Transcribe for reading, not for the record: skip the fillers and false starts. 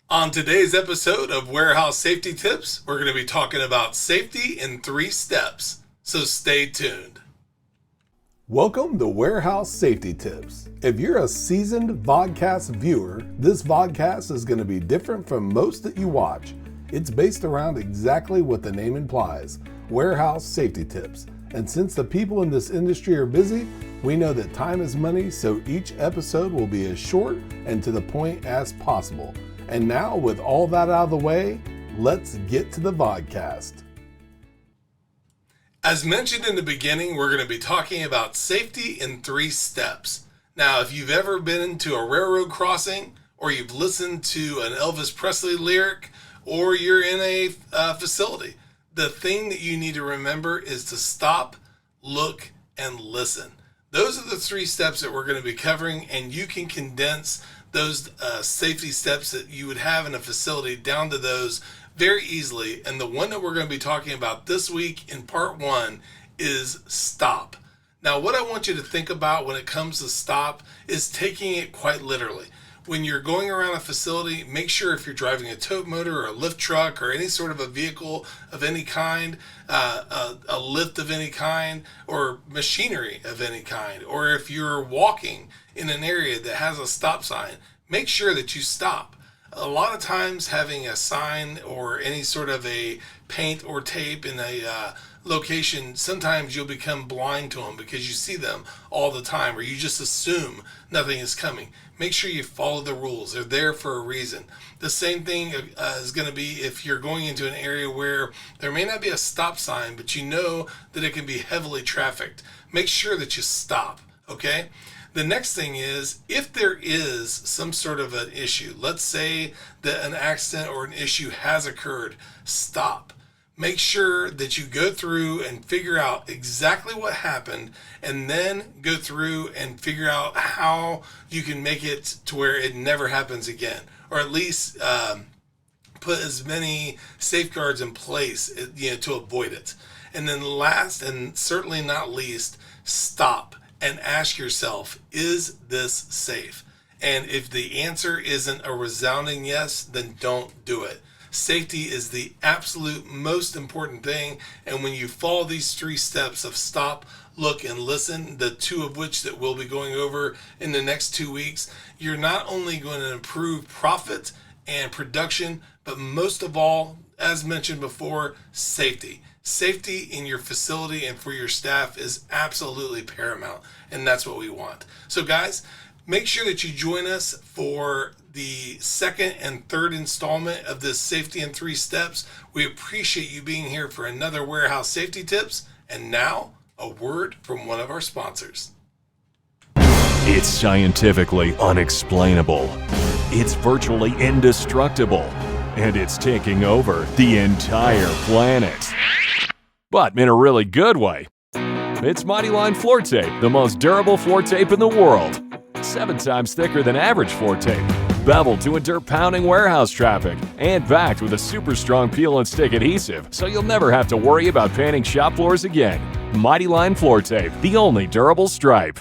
On today's episode of Warehouse Safety Tips, we're going to be talking about safety in 3 steps, so stay tuned. Welcome to Warehouse Safety Tips. If you're a seasoned vodcast viewer, this vodcast is going to be different from most that you watch. It's based around exactly what the name implies, Warehouse Safety Tips. And since the people in this industry are busy, we know that time is money, so each episode will be as short and to the point as possible. And now, with all that out of the way, let's get to the vodcast. As mentioned in the beginning, we're going to be talking about safety in 3 steps. Now, if you've ever been into a railroad crossing, or you've listened to an Elvis Presley lyric, or you're in a facility, the thing that you need to remember is to stop, look, and listen. Those are the 3 steps that we're going to be covering, and you can condense those safety steps that you would have in a facility down to those very easily. And the one that we're going to be talking about this week in part 1 is stop. Now, what I want you to think about when it comes to stop is taking it quite literally. When you're going around a facility, make sure if you're driving a tote motor or a lift truck or any sort of a vehicle of any kind, a lift of any kind, or machinery of any kind, or if you're walking in an area that has a stop sign, make sure that you stop. A lot of times having a sign or any sort of a paint or tape in a location, sometimes you'll become blind to them because you see them all the time, or you just assume nothing is coming. Make sure you follow the rules. They're there for a reason. The same thing is going to be if you're going into an area where there may not be a stop sign, but you know that it can be heavily trafficked. Make sure that you stop, okay? The next thing is, if there is some sort of an issue, let's say that an accident or an issue has occurred, stop. Make sure that you go through and figure out exactly what happened, and then go through and figure out how you can make it to where it never happens again, or at least put as many safeguards in place, to avoid it. And then last and certainly not least, stop and ask yourself, is this safe? And if the answer isn't a resounding yes, then don't do it. Safety is the absolute most important thing, and when you follow these 3 steps of stop, look, and listen, the 2 of which that we'll be going over in the next 2 weeks, you're not only going to improve profit and production, but most of all, as mentioned before, safety. Safety in your facility and for your staff is absolutely paramount, and that's what we want. So guys, make sure that you join us for the 2nd and 3rd installment of this Safety in 3 Steps. We appreciate you being here for another Warehouse Safety Tips. And now, a word from one of our sponsors. It's scientifically unexplainable. It's virtually indestructible. And it's taking over the entire planet. But in a really good way. It's Mighty Line Floor Tape, the most durable floor tape in the world. 7 times thicker than average floor tape. Beveled to endure pounding warehouse traffic, and backed with a super strong peel and stick adhesive, so you'll never have to worry about painting shop floors again. Mighty Line Floor Tape, the only durable stripe.